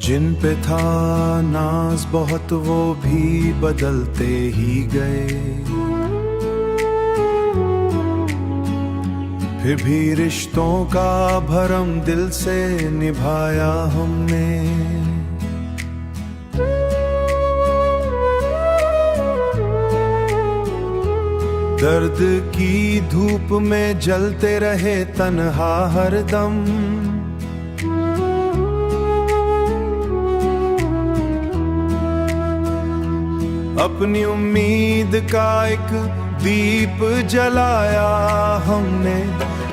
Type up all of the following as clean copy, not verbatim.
जिन पे था नाज बहुत वो भी बदलते ही गए, फिर भी रिश्तों का भरम दिल से निभाया हमने। दर्द की धूप में जलते रहे तन्हा हरदम, अपनी उम्मीद का एक दीप जलाया हमने,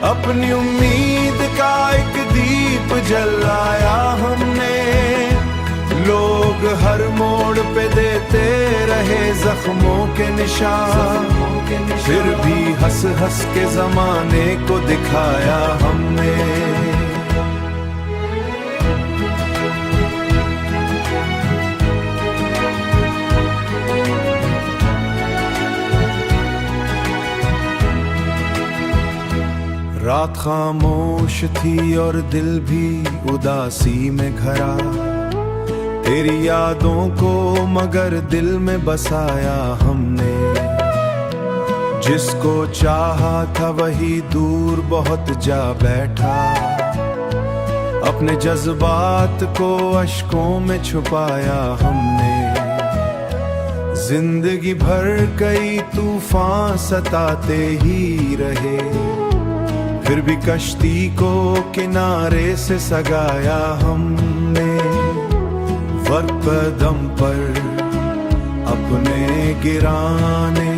अपनी उम्मीद का एक दीप जलाया हमने। लोग हर मोड़ पे देते रहे जख्मों के निशान, फिर भी हंस हंस के जमाने को दिखाया हमने। रात खामोश थी और दिल भी उदासी में घरा, तेरी यादों को मगर दिल में बसाया हमने। जिसको चाहा था वही दूर बहुत जा बैठा, अपने जज्बात को अश्कों में छुपाया हमने। जिंदगी भर कई तूफान सताते ही रहे, फिर भी कश्ती को किनारे से सगाया हमने। वक्त कदम पर अपने गिराने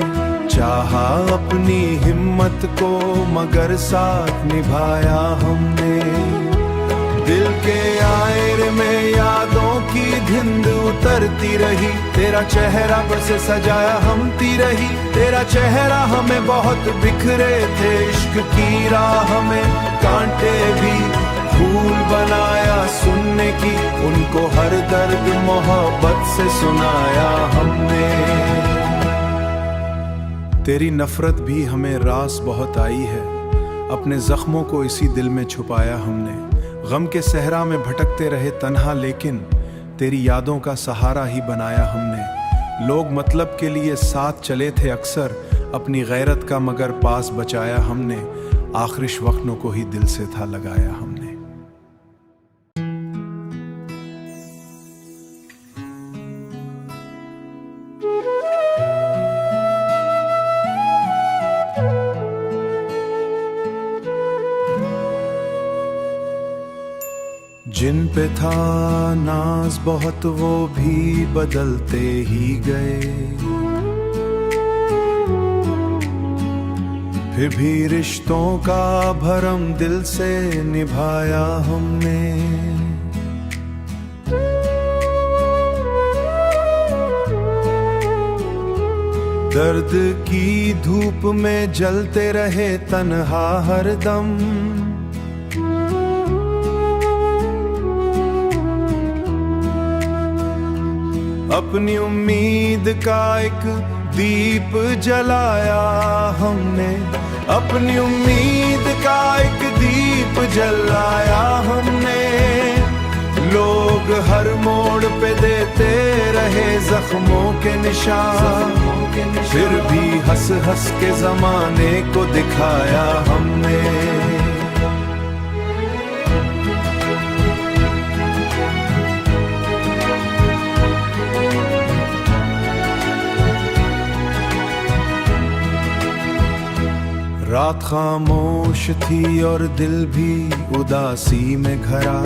चाहा अपनी हिम्मत को, मगर साथ निभाया हमने। दिल के आईने में यादों की धिंद उतरती रही, तेरा चेहरा बस सजाया हमती रही। तेरा चेहरा हमें बहुत बिखरे थे, इश्क की राह में कांटे भी फूल बनाया सुनने की, उनको हर दर्द मोहब्बत से सुनाया हमने। तेरी नफरत भी हमें रास बहुत आई है, अपने जख्मों को इसी दिल में छुपाया हमने। गम के सहरा में भटकते रहे तन्हा, लेकिन तेरी यादों का सहारा ही बनाया हमने। लोग मतलब के लिए साथ चले थे अक्सर, अपनी गैरत का मगर पास बचाया हमने। आखिरी वक्तों को ही दिल से था लगाया हमने। जिन पे था नाज बहुत वो भी बदलते ही गए, फिर भी रिश्तों का भरम दिल से निभाया हमने। दर्द की धूप में जलते रहे तन्हा हरदम, अपनी उम्मीद का एक दीप जलाया हमने, अपनी उम्मीद का एक दीप जलाया हमने। लोग हर मोड़ पे देते रहे जख्मों के निशान, फिर भी हंस हंस के जमाने को दिखाया हमने। रात खामोश थी और दिल भी उदासी में घरा,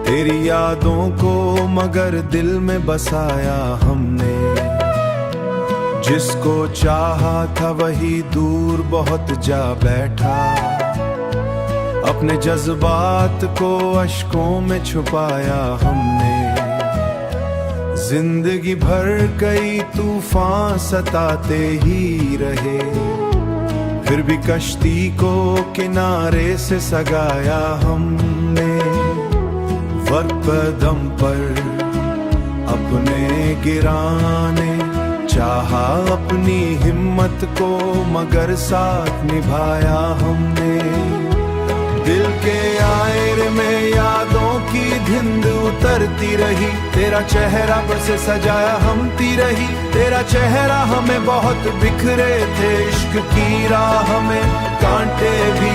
तेरी यादों को मगर दिल में बसाया हमने। जिसको चाहा था वही दूर बहुत जा बैठा, अपने जज्बात को अश्कों में छुपाया हमने। जिंदगी भर कई तूफान सताते ही रहे, फिर भी कश्ती को किनारे से सगाया हमने। वक्त कदम पर अपने गिराने चाहा अपनी हिम्मत को, मगर साथ निभाया हमने। दिल के आईने में यादों की धिंद उतरती रही, तेरा चेहरा बरसे सजाया हमती रही। तेरा चेहरा हमें बहुत बिखरे थे, इश्क की राह में कांटे भी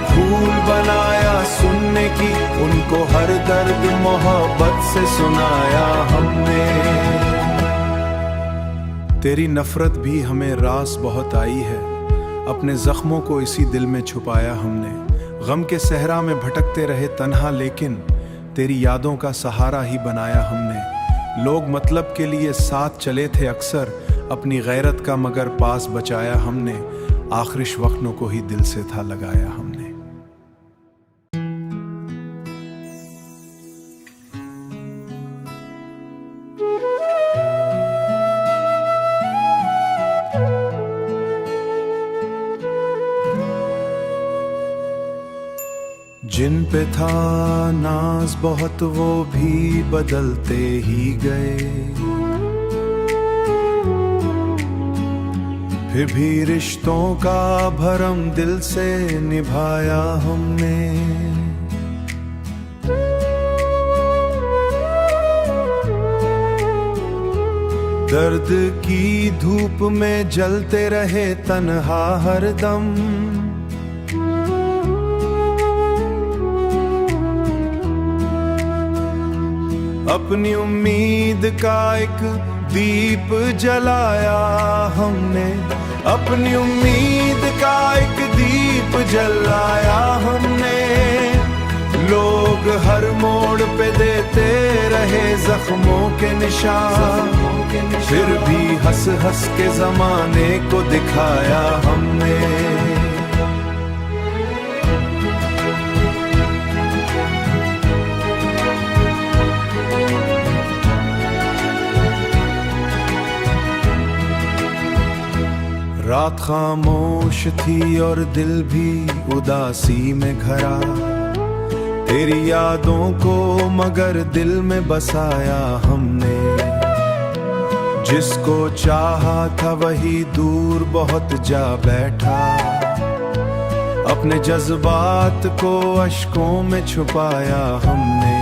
फूल बनाया सुनने की, उनको हर दर्द मोहब्बत से सुनाया हमने। तेरी नफरत भी हमें रास बहुत आई है, अपने जख्मों को इसी दिल में छुपाया हमने। गम के सहरा में भटकते रहे तन्हा, लेकिन तेरी यादों का सहारा ही बनाया हमने। लोग मतलब के लिए साथ चले थे अक्सर, अपनी गैरत का मगर पास बचाया हमने। आखिरी वक्तों को ही दिल से था लगाया हमने। जिन पे था नाज बहुत वो भी बदलते ही गए, फिर भी रिश्तों का भरम दिल से निभाया हमने। दर्द की धूप में जलते रहे तन्हा हरदम, अपनी उम्मीद का एक दीप जलाया हमने। अपनी उम्मीद का एक दीप जलाया हमने। लोग हर मोड़ पे देते रहे जख्मों के निशान, फिर भी हंस हंस के जमाने को दिखाया हमने। रात खामोश थी और दिल भी उदासी में घरा, तेरी यादों को मगर दिल में बसाया हमने। जिसको चाहा था वही दूर बहुत जा बैठा, अपने जज्बात को अश्कों में छुपाया हमने।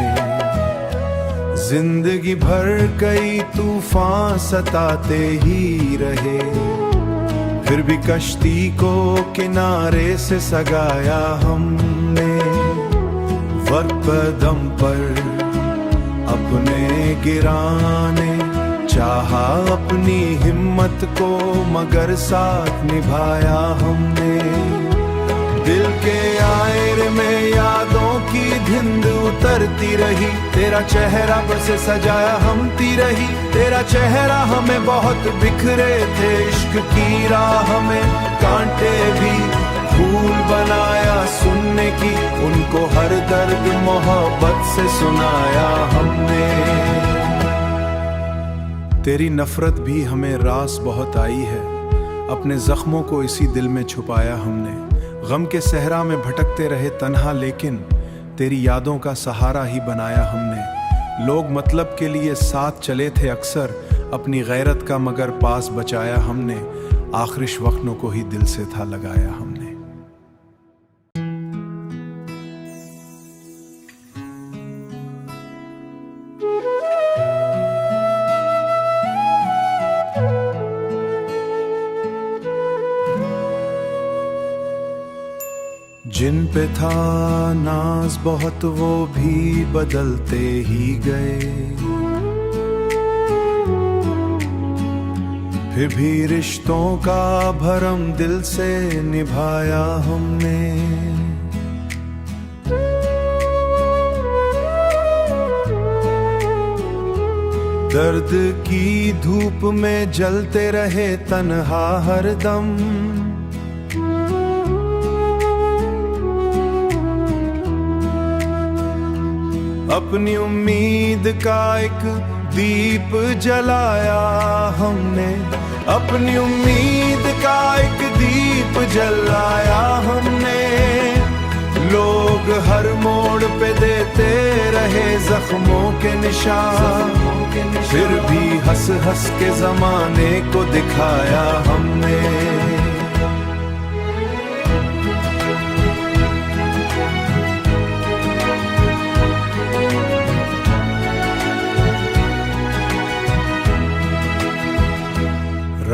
जिंदगी भर कई तूफान सताते ही रहे, फिर भी कश्ती को किनारे से सगाया हमने। वक्त पर दम पर अपने गिराने चाहा अपनी हिम्मत को, मगर साथ निभाया हमने। दिल के आयर में यादों की धिंद उतरती रही, तेरा चेहरा बरसे सजाया हमती रही। तेरा चेहरा हमें बहुत बिखरे थे, इश्क की राह में कांटे भी फूल बनाया सुनने की, उनको हर दर्द मोहब्बत से सुनाया हमने। तेरी नफरत भी हमें रास बहुत आई है, अपने जख्मों को इसी दिल में छुपाया हमने। गम के सहरा में भटकते रहे तन्हा, लेकिन तेरी यादों का सहारा ही बनाया हमने। लोग मतलब के लिए साथ चले थे अक्सर, अपनी गैरत का मगर पास बचाया हमने। आखिरी वक्तों को ही दिल से था लगाया हमने। जिन पे था नाज बहुत वो भी बदलते ही गए, फिर भी रिश्तों का भरम दिल से निभाया हमने। दर्द की धूप में जलते रहे तन्हा हरदम, अपनी उम्मीद का एक दीप जलाया हमने। अपनी उम्मीद का एक दीप जलाया हमने। लोग हर मोड़ पे देते रहे जख्मों के निशान, फिर भी हंस हंस के जमाने को दिखाया हमने।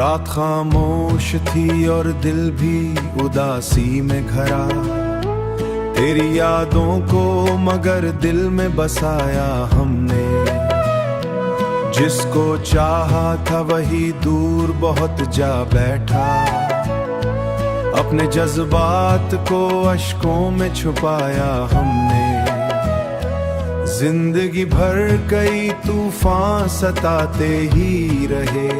रात खामोश थी और दिल भी उदासी में घरा, तेरी यादों को मगर दिल में बसाया हमने। जिसको चाहा था वही दूर बहुत जा बैठा, अपने जज्बात को अश्कों में छुपाया हमने। जिंदगी भर कई तूफान सताते ही रहे,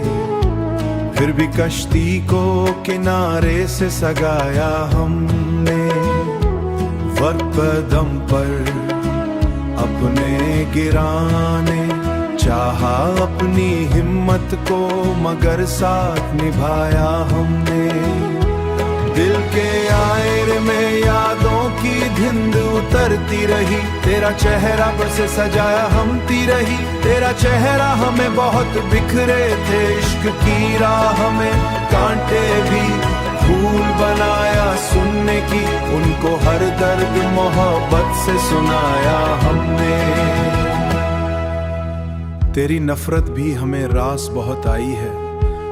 फिर भी कश्ती को किनारे से सगाया हमने। वक्त पर दम पर अपने गिराने चाहा अपनी हिम्मत को, मगर साथ निभाया हमने। दिल के आयर में यादों की धिंद उतरती रही, तेरा चेहरा बस सजाया हमती रही। तेरा चेहरा हमें बहुत बिखरे थे, इश्क की राह में कांटे भी फूल बनाया सुनने की, उनको हर दर्द मोहब्बत से सुनाया हमने। तेरी नफरत भी हमें रास बहुत आई है,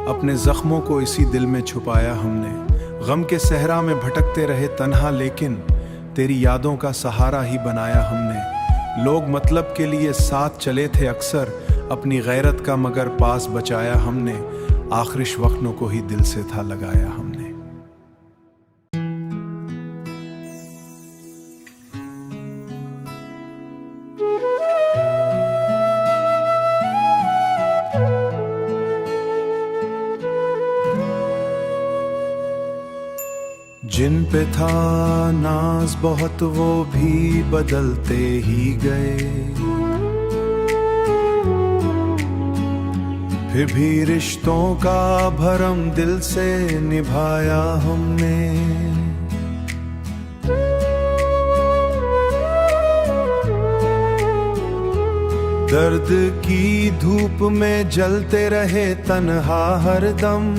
अपने जख्मों को इसी दिल में छुपाया हमने। गम के सहरा में भटकते रहे तन्हा, लेकिन तेरी यादों का सहारा ही बनाया हमने। लोग मतलब के लिए साथ चले थे अक्सर, अपनी गैरत का मगर पास बचाया हमने। आखिरी वक्तों को ही दिल से था लगाया हमने। जिन पे था नाज बहुत वो भी बदलते ही गए, फिर भी रिश्तों का भरम दिल से निभाया हमने। दर्द की धूप में जलते रहे तन्हा हरदम,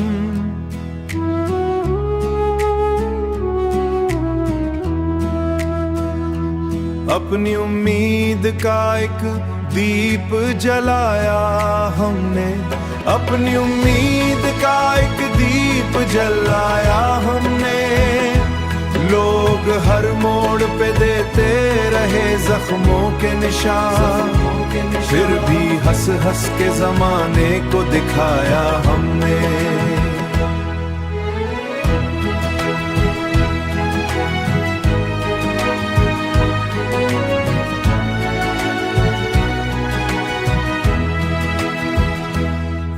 अपनी उम्मीद का एक दीप जलाया हमने। अपनी उम्मीद का एक दीप जलाया हमने। लोग हर मोड़ पे देते रहे जख्मों के निशान, फिर भी हंस हंस के जमाने को दिखाया हमने।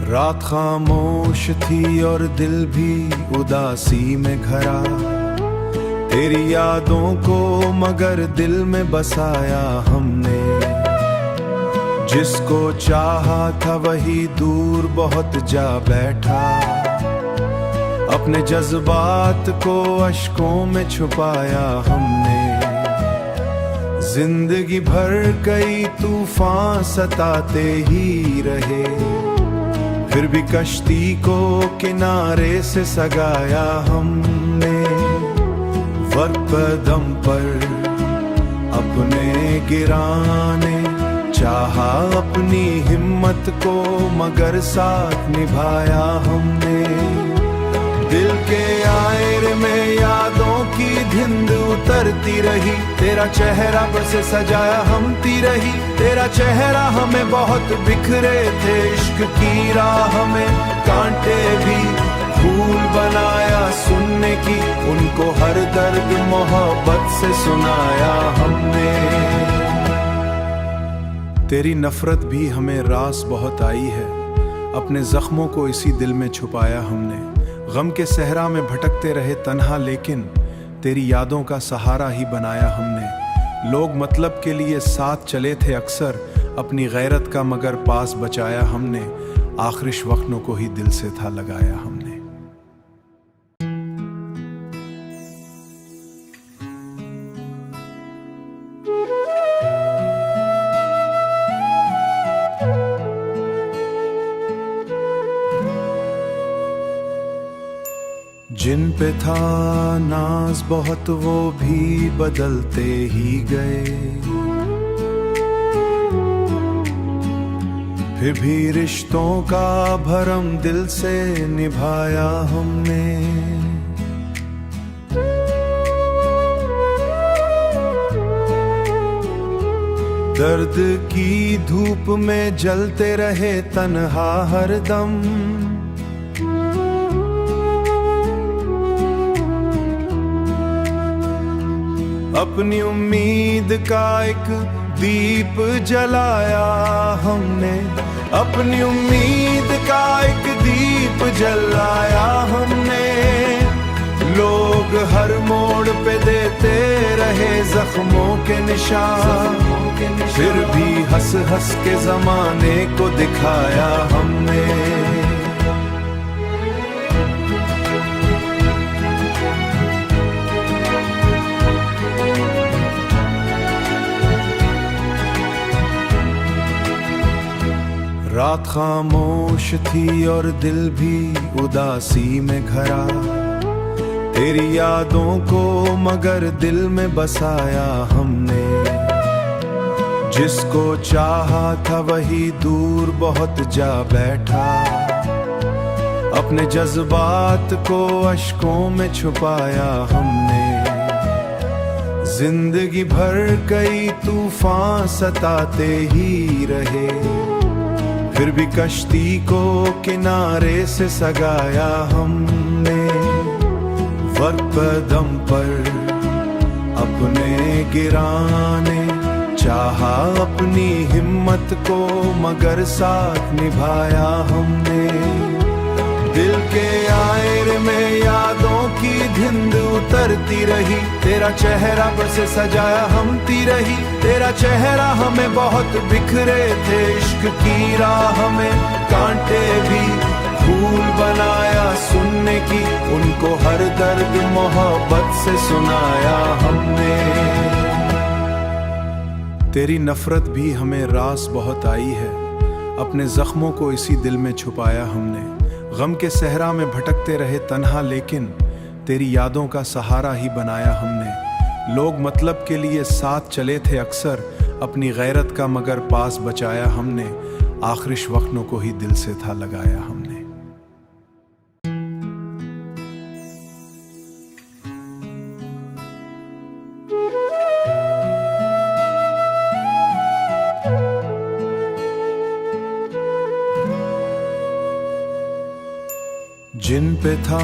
रात खामोश थी और दिल भी उदासी में घरा, तेरी यादों को मगर दिल में बसाया हमने। जिसको चाहा था वही दूर बहुत जा बैठा, अपने जज्बात को अश्कों में छुपाया हमने। जिंदगी भर कई तूफान सताते ही रहे, फिर भी कश्ती को किनारे से सगाया हमने। वक्त पर दम पर अपने गिराने चाहा अपनी हिम्मत को, मगर साथ निभाया हमने। दिल के आयर में यादों की धिंद उतरती रही, तेरा चेहरा बस सजाया हमती रही। तेरा चेहरा हमें बहुत बिखरे थे, इश्क की राह में कांटे भी फूल बनाया सुनने की, उनको हर दर्द मोहब्बत से सुनाया हमने। तेरी नफरत भी हमें रास बहुत आई है, अपने जख्मों को इसी दिल में छुपाया हमने। गम के सहरा में भटकते रहे तन्हा, लेकिन तेरी यादों का सहारा ही बनाया हमने। लोग मतलब के लिए साथ चले थे अक्सर, अपनी गैरत का मगर पास बचाया हमने। आखिरी वक्तों को ही दिल से था लगाया हमने। जिन पे था नाज बहुत वो भी बदलते ही गए, फिर भी रिश्तों का भरम दिल से निभाया हमने। दर्द की धूप में जलते रहे तन्हा हरदम, अपनी उम्मीद का एक दीप जलाया हमने, अपनी उम्मीद का एक दीप जलाया हमने। लोग हर मोड़ पे देते रहे जख्मों के निशान, फिर भी हंस हंस के जमाने को दिखाया हमने। रात खामोश थी और दिल भी उदासी में घरा, तेरी यादों को मगर दिल में बसाया हमने। जिसको चाहा था वही दूर बहुत जा बैठा, अपने जज्बात को अश्कों में छुपाया हमने। जिंदगी भर कई तूफान सताते ही रहे, फिर भी कश्ती को किनारे से सगाया हमने। वक्त कदम पर अपने गिराने चाहा अपनी हिम्मत को, मगर साथ निभाया हमने। दिल के आयर में यादों की धिंद उतरती रही, तेरा चेहरा बस सजाया हमती रही। तेरा चेहरा हमें बहुत बिखरे थे, इश्क की राह में कांटे भी फूल बनाया सुनने की, उनको हर दर्द मोहब्बत से सुनाया हमने। तेरी नफरत भी हमें रास बहुत आई है, अपने जख्मों को इसी दिल में छुपाया हमने। गम के सहरा में भटकते रहे तन्हा, लेकिन तेरी यादों का सहारा ही बनाया हमने। लोग मतलब के लिए साथ चले थे अक्सर, अपनी गैरत का मगर पास बचाया हमने। आखिरी वक्तों को ही दिल से था लगाया हमने। जिन पे था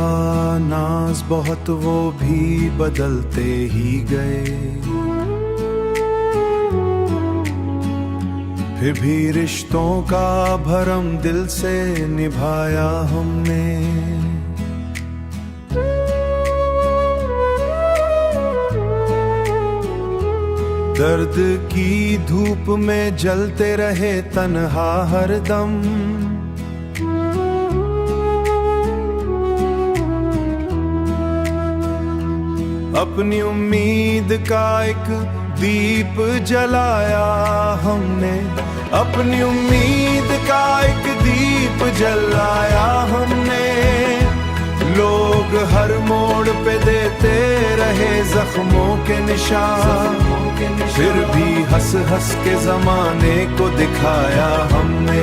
नाज बहुत वो भी बदलते ही गए, फिर भी रिश्तों का भरम दिल से निभाया हमने। दर्द की धूप में जलते रहे तन्हा हरदम, अपनी उम्मीद का एक दीप जलाया हमने, अपनी उम्मीद का एक दीप जलाया हमने। लोग हर मोड़ पे देते रहे जख्मों के निशान, फिर भी हंस हंस के जमाने को दिखाया हमने।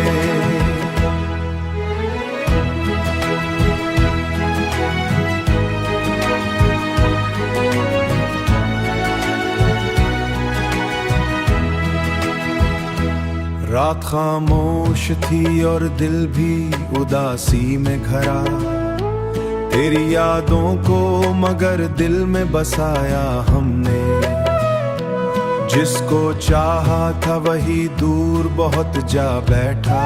रात खामोश थी और दिल भी उदासी में घरा, तेरी यादों को मगर दिल में बसाया हमने। जिसको चाहा था वही दूर बहुत जा बैठा,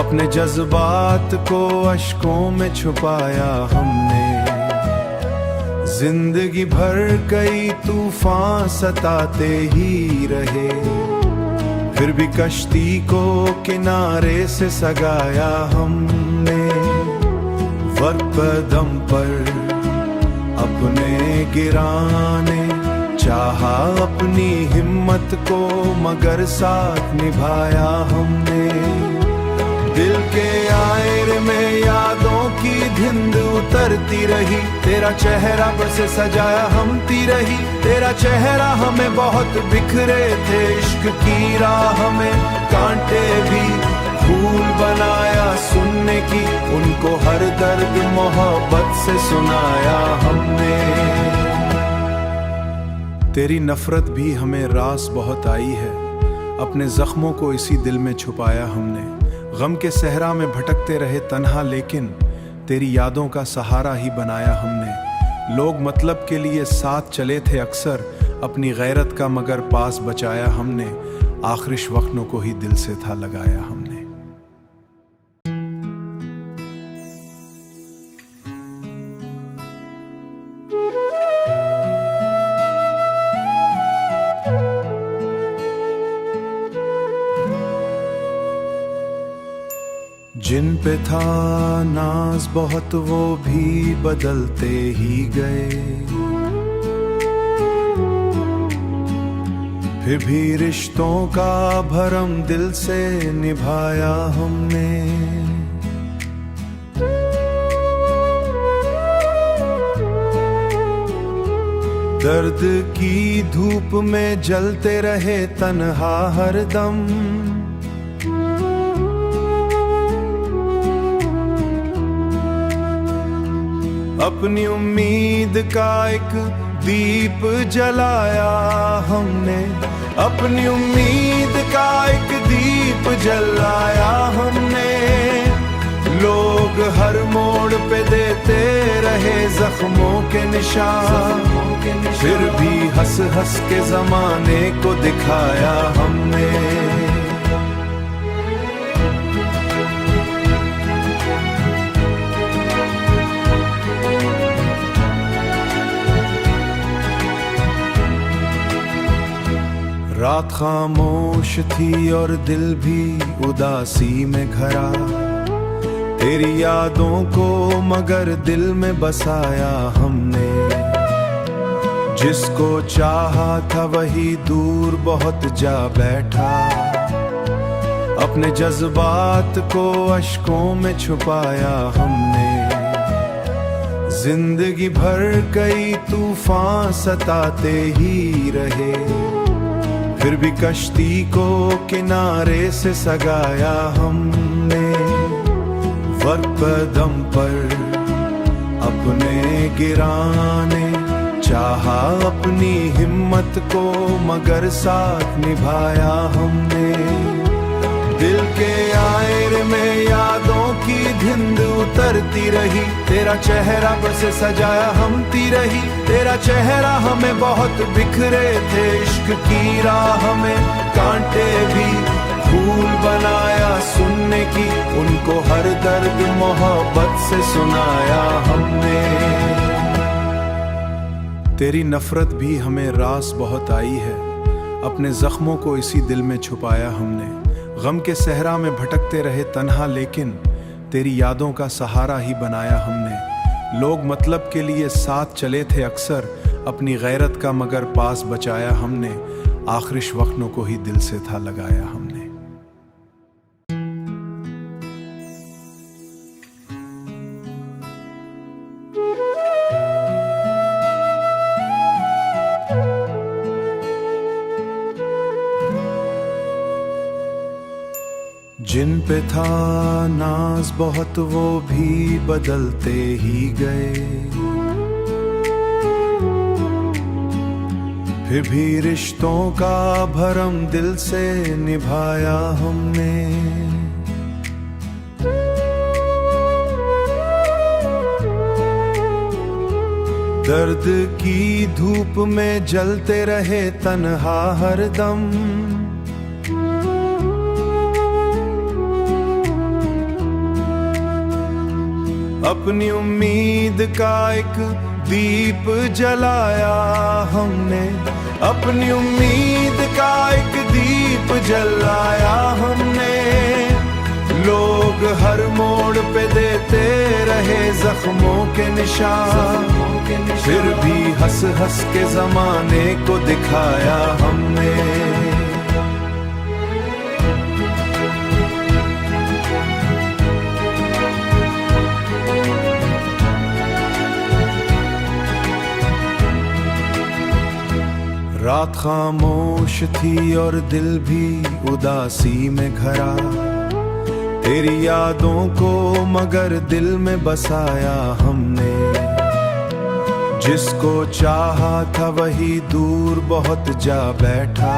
अपने जज्बात को अश्कों में छुपाया हमने। जिंदगी भर कई तूफान सताते ही रहे, फिर भी कश्ती को किनारे से सगाया हमने। वक्त कदम पर अपने गिराने चाहा अपनी हिम्मत को, मगर साथ निभाया हमने। दिल के आयर में यादों की धिंद उतर उतरती रही, तेरा चेहरा बरसे सजाया हमती रही। तेरा चेहरा हमें बहुत बिखरे थे, इश्क की राह में कांटे भी फूल बनाया सुनने की, उनको हर दर्द मोहब्बत से सुनाया हमने। तेरी नफरत भी हमें रास बहुत आई है, अपने जख्मों को इसी दिल में छुपाया हमने। गम के सहरा में भटकते रहे तन्हा, लेकिन तेरी यादों का सहारा ही बनाया हमने। लोग मतलब के लिए साथ चले थे अक्सर, अपनी गैरत का मगर पास बचाया हमने। आखिरी वक्तों को ही दिल से था लगाया हमने। जिन पे था नाज बहुत वो भी बदलते ही गए, फिर भी रिश्तों का भरम दिल से निभाया हमने। दर्द की धूप में जलते रहे तन्हा हरदम, अपनी उम्मीद का एक दीप जलाया हमने। अपनी उम्मीद का एक दीप जलाया हमने। लोग हर मोड़ पे देते रहे जख्मों के निशान, फिर भी हंस हंस के जमाने को दिखाया हमने। रात खामोश थी और दिल भी उदासी में घरा, तेरी यादों को मगर दिल में बसाया हमने। जिसको चाहा था वही दूर बहुत जा बैठा, अपने जज्बात को अश्कों में छुपाया हमने। जिंदगी भर कई तूफान सताते ही रहे, फिर भी कश्ती को किनारे से सगाया हमने। वक्त पर दम पर अपने गिराने चाहा अपनी हिम्मत को, मगर साथ निभाया हमने। दिल के आईने में यादों की धिंद उतरती रही, तेरा चेहरा बरसे सजाया हमती रही। तेरा चेहरा हमें बहुत बिखरे थे, इश्क की राह में कांटे भी फूल बनाया सुनने की, उनको हर दर्द मोहब्बत से सुनाया हमने। तेरी नफरत भी हमें रास बहुत आई है, अपने जख्मों को इसी दिल में छुपाया हमने। गम के सहरा में भटकते रहे तन्हा, लेकिन तेरी यादों का सहारा ही बनाया हमने। लोग मतलब के लिए साथ चले थे अक्सर, अपनी गैरत का मगर पास बचाया हमने। आखिरी वक्तों को ही दिल से था लगाया हमने। जिन पे था नाज बहुत वो भी बदलते ही गए, फिर भी रिश्तों का भरम दिल से निभाया हमने। दर्द की धूप में जलते रहे तन्हा हरदम, अपनी उम्मीद का एक दीप जलाया हमने। अपनी उम्मीद का एक दीप जलाया हमने। लोग हर मोड़ पे देते रहे जख्मों के निशान, फिर भी हंस हंस के जमाने को दिखाया हमने। रात खामोश थी और दिल भी उदासी में घरा, तेरी यादों को मगर दिल में बसाया हमने। जिसको चाहा था वही दूर बहुत जा बैठा,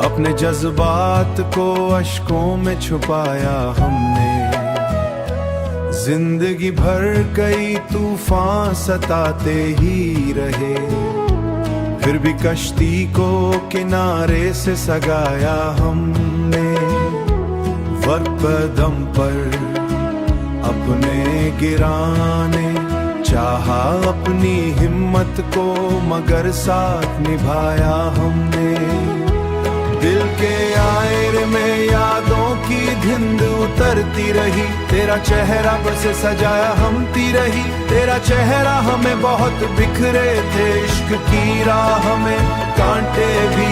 अपने जज्बात को अश्कों में छुपाया हमने। जिंदगी भर कई तूफान सताते ही रहे, फिर भी कश्ती को किनारे से सगाया हमने। वक्त पर दम पर अपने गिराने चाहा अपनी हिम्मत को, मगर साथ निभाया हमने। दिल के आयर में यादों की धिंद उतरती रही, तेरा चेहरा बस सजाया हमती रही। तेरा चेहरा हमें बहुत बिखरे थे, इश्क की राह में कांटे भी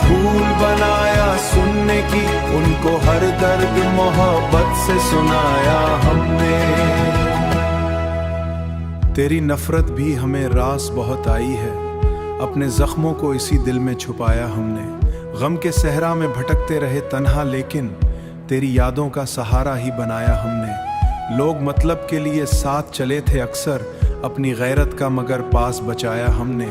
फूल बनाया सुनने की, उनको हर दर्द मोहब्बत से सुनाया हमने। तेरी नफरत भी हमें रास बहुत आई है, अपने जख्मों को इसी दिल में छुपाया हमने। गम के सहरा में भटकते रहे तन्हा, लेकिन तेरी यादों का सहारा ही बनाया हमने। लोग मतलब के लिए साथ चले थे अक्सर, अपनी गैरत का मगर पास बचाया हमने।